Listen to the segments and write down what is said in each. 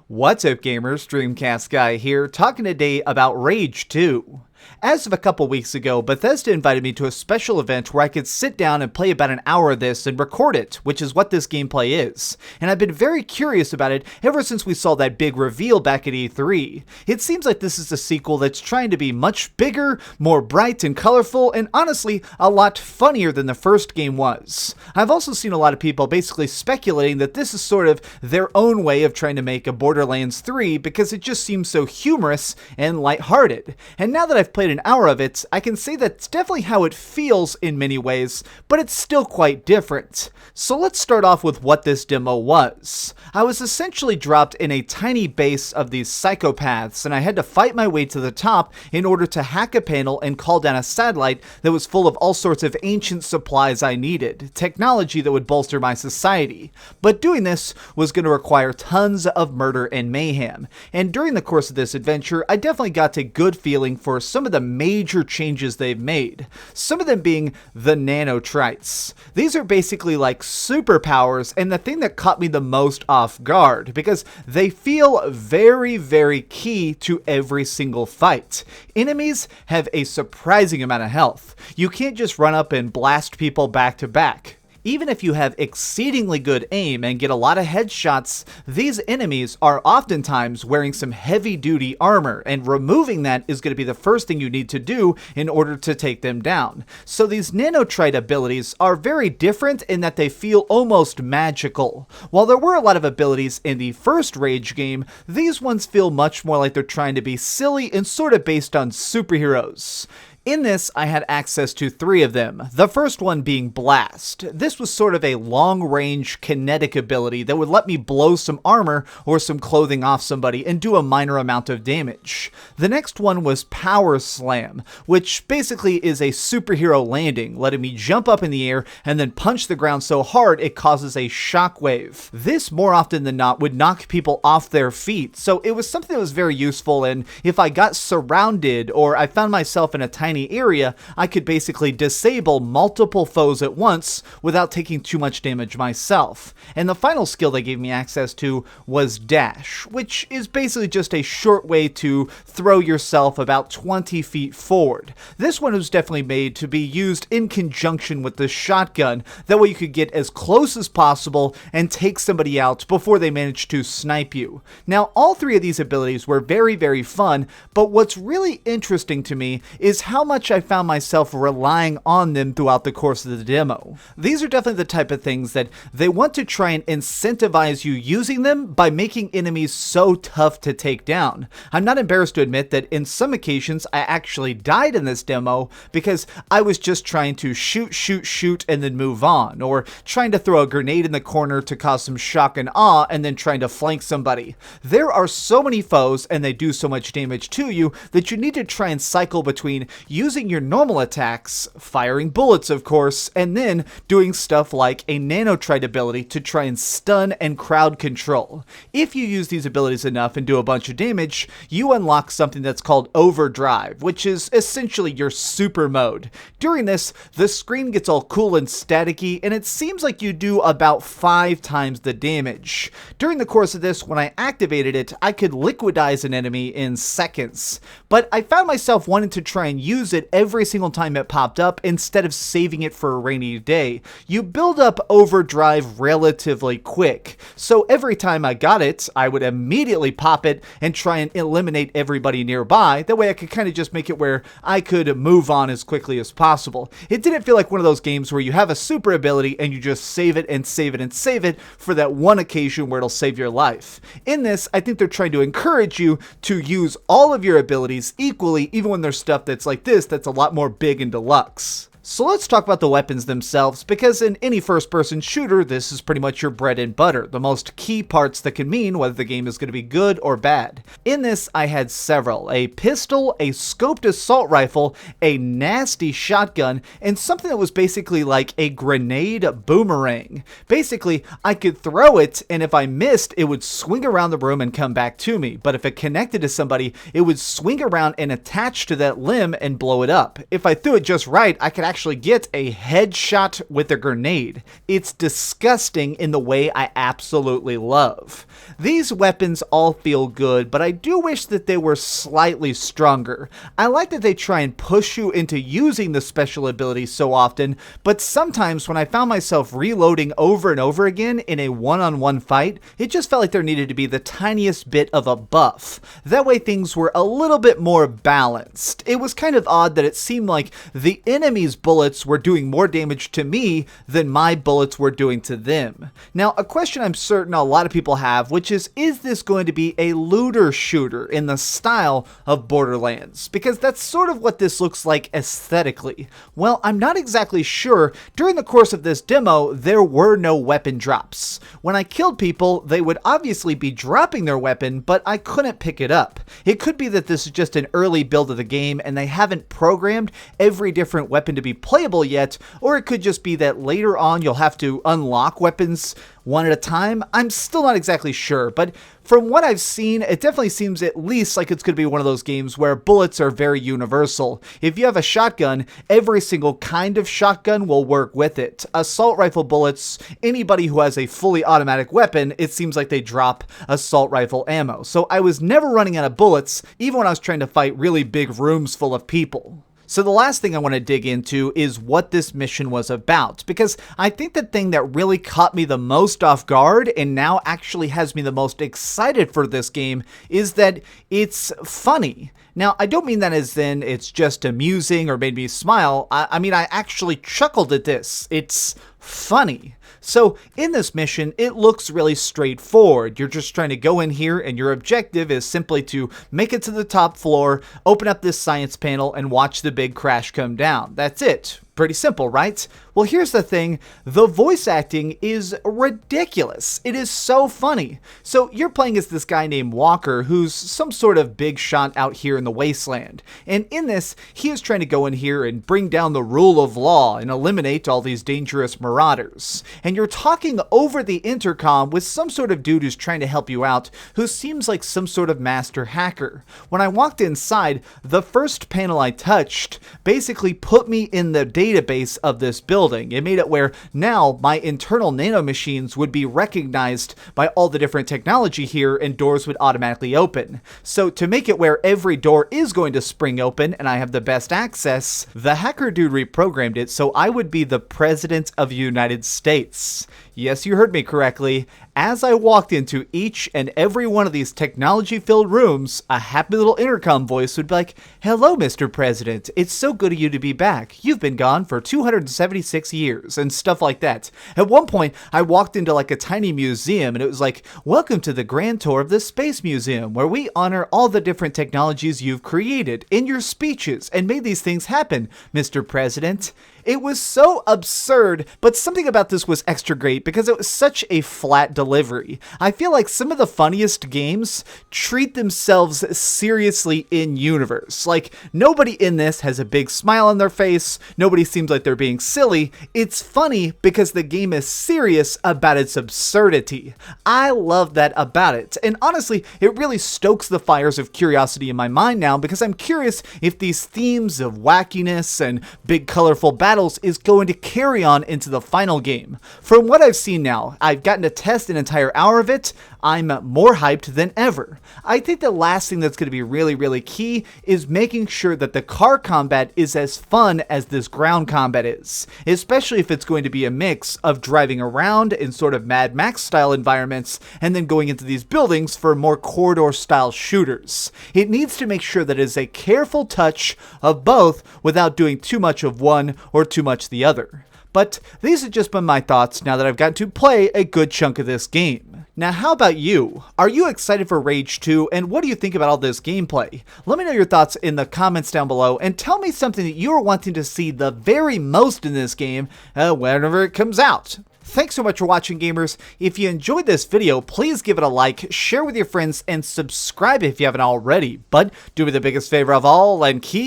What's up gamers, DreamcastGuy here, talking today about Rage 2. As of a couple weeks ago, Bethesda invited me to a special event where I could sit down and play about an hour of this and record it, which is what this gameplay is. And I've been very curious about it ever since we saw that big reveal back at E3. It seems like this is a sequel that's trying to be much bigger, more bright and colorful, and honestly, a lot funnier than the first game was. I've also seen a lot of people basically speculating that this is sort of their own way of trying to make a Borderlands 3 because it just seems so humorous and lighthearted. And now that I've played an hour of it, I can say that's definitely how it feels in many ways, but it's still quite different. So let's start off with what this demo was. I was essentially dropped in a tiny base of these psychopaths, and I had to fight my way to the top in order to hack a panel and call down a satellite that was full of all sorts of ancient supplies I needed, technology that would bolster my society. But doing this was going to require tons of murder and mayhem, and during the course of this adventure, I definitely got a good feeling for some of the major changes they've made, some of them being the Nanotrites. These are basically like superpowers, and the thing that caught me the most off guard, because they feel very, very key to every single fight. Enemies have a surprising amount of health. You can't just run up and blast people back to back. Even if you have exceedingly good aim and get a lot of headshots, these enemies are oftentimes wearing some heavy-duty armor, and removing that is going to be the first thing you need to do in order to take them down. So these Nanotrite abilities are very different in that they feel almost magical. While there were a lot of abilities in the first Rage game, these ones feel much more like they're trying to be silly and sort of based on superheroes. In this, I had access to 3 of them, the first one being Blast. This was sort of a long-range kinetic ability that would let me blow some armor or some clothing off somebody and do a minor amount of damage. The next one was Power Slam, which basically is a superhero landing, letting me jump up in the air and then punch the ground so hard it causes a shockwave. This, more often than not, would knock people off their feet, so it was something that was very useful, and if I got surrounded or I found myself in a tiny area, I could basically disable multiple foes at once without taking too much damage myself. And the final skill they gave me access to was Dash, which is basically just a short way to throw yourself about 20 feet forward. This one was definitely made to be used in conjunction with the shotgun, that way you could get as close as possible and take somebody out before they manage to snipe you. Now, all 3 of these abilities were very, very fun, but what's really interesting to me is how much I found myself relying on them throughout the course of the demo. These are definitely the type of things that they want to try and incentivize you using them by making enemies so tough to take down. I'm not embarrassed to admit that in some occasions I actually died in this demo because I was just trying to shoot and then move on, or trying to throw a grenade in the corner to cause some shock and awe and then trying to flank somebody. There are so many foes and they do so much damage to you that you need to try and cycle between using your normal attacks, firing bullets of course, and then doing stuff like a Nanotrite ability to try and stun and crowd control. If you use these abilities enough and do a bunch of damage, you unlock something that's called Overdrive, which is essentially your super mode. During this, the screen gets all cool and staticky, and it seems like you do about 5 times the damage. During the course of this, when I activated it, I could liquidize an enemy in seconds, but I found myself wanting to try and use it every single time it popped up instead of saving it for a rainy day. You build up Overdrive relatively quick, so every time I got it, I would immediately pop it and try and eliminate everybody nearby. That way I could kind of just make it where I could move on as quickly as possible. It didn't feel like one of those games where you have a super ability and you just save it and save it and save it for that one occasion where it'll save your life. In this, I think they're trying to encourage you to use all of your abilities equally, even when there's stuff that's like this that's a lot more big and deluxe. So let's talk about the weapons themselves, because in any first-person shooter, this is pretty much your bread and butter, the most key parts that can mean whether the game is going to be good or bad. In this, I had several: a pistol, a scoped assault rifle, a nasty shotgun, and something that was basically like a grenade boomerang. Basically, I could throw it, and if I missed, it would swing around the room and come back to me, but if it connected to somebody, it would swing around and attach to that limb and blow it up. If I threw it just right, I could actually get a headshot with a grenade. It's disgusting in the way I absolutely love. These weapons all feel good, but I do wish that they were slightly stronger. I like that they try and push you into using the special abilities so often, but sometimes when I found myself reloading over and over again in a one-on-one fight, it just felt like there needed to be the tiniest bit of a buff. That way things were a little bit more balanced. It was kind of odd that it seemed like the enemy's bullets were doing more damage to me than my bullets were doing to them. Now, a question I'm certain a lot of people have, which is this going to be a looter shooter in the style of Borderlands? Because that's sort of what this looks like aesthetically. Well, I'm not exactly sure. During the course of this demo, there were no weapon drops. When I killed people, they would obviously be dropping their weapon, but I couldn't pick it up. It could be that this is just an early build of the game and they haven't programmed every different weapon to be playable yet, or it could just be that later on you'll have to unlock weapons one at a time. I'm still not exactly sure, but from what I've seen, it definitely seems at least like it's going to be one of those games where bullets are very universal. If you have a shotgun, every single kind of shotgun will work with it. Assault rifle bullets, anybody who has a fully automatic weapon, it seems like they drop assault rifle ammo. So I was never running out of bullets, even when I was trying to fight really big rooms full of people. So the last thing I want to dig into is what this mission was about, because I think the thing that really caught me the most off guard and now actually has me the most excited for this game is that it's funny. Now, I don't mean that as in it's just amusing or made me smile. I mean, I actually chuckled at this. It's funny. So in this mission, it looks really straightforward. You're just trying to go in here and your objective is simply to make it to the top floor, open up this science panel, and watch the big crash come down. That's it. Pretty simple, right? Well, here's the thing. The voice acting is ridiculous. It is so funny. So you're playing as this guy named Walker, who's some sort of big shot out here in the wasteland. And in this, he is trying to go in here and bring down the rule of law and eliminate all these dangerous marauders. And you're talking over the intercom with some sort of dude who's trying to help you out, who seems like some sort of master hacker. When I walked inside, the first panel I touched basically put me in the database of this building. It made it where now my internal nanomachines would be recognized by all the different technology here and doors would automatically open. So to make it where every door is going to spring open and I have the best access, the hacker dude reprogrammed it so I would be the President of the United States. Yes, you heard me correctly. As I walked into each and every one of these technology-filled rooms, a happy little intercom voice would be like, "Hello, Mr. President. It's so good of you to be back. You've been gone for 276 years," and stuff like that. At one point, I walked into like a tiny museum, and it was like, "Welcome to the grand tour of the Space Museum, where we honor all the different technologies you've created in your speeches and made these things happen, Mr. President." It was so absurd, but something about this was extra great because it was such a flat delivery. I feel like some of the funniest games treat themselves seriously in universe. Like, nobody in this has a big smile on their face, nobody seems like they're being silly. It's funny because the game is serious about its absurdity. I love that about it, and honestly, it really stokes the fires of curiosity in my mind now because I'm curious if these themes of wackiness and big colorful battles is going to carry on into the final game. From what I've seen now, I've gotten to test an entire hour of it. I'm more hyped than ever. I think the last thing that's going to be really, really key is making sure that the car combat is as fun as this ground combat is, especially if it's going to be a mix of driving around in sort of Mad Max style environments and then going into these buildings for more corridor style shooters. It needs to make sure that it is a careful touch of both without doing too much of one or too much the other. But these have just been my thoughts now that I've gotten to play a good chunk of this game. Now, how about you? Are you excited for Rage 2, and what do you think about all this gameplay? Let me know your thoughts in the comments down below, and tell me something that you're wanting to see the very most in this game whenever it comes out. Thanks so much for watching, gamers. If you enjoyed this video, please give it a like, share with your friends, and subscribe if you haven't already. But do me the biggest favor of all, and keep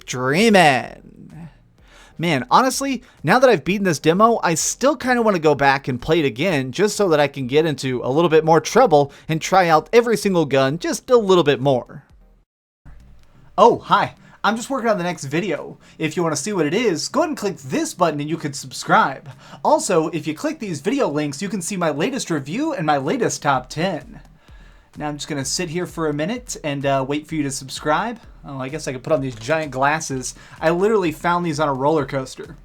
dreaming. Man, honestly, now that I've beaten this demo, I still kind of want to go back and play it again just so that I can get into a little bit more trouble and try out every single gun just a little bit more. Oh, hi. I'm just working on the next video. If you want to see what it is, go ahead and click this button and you can subscribe. Also, if you click these video links, you can see my latest review and my latest top 10. Now I'm just going to sit here for a minute and wait for you to subscribe. Oh, I guess I could put on these giant glasses. I literally found these on a roller coaster.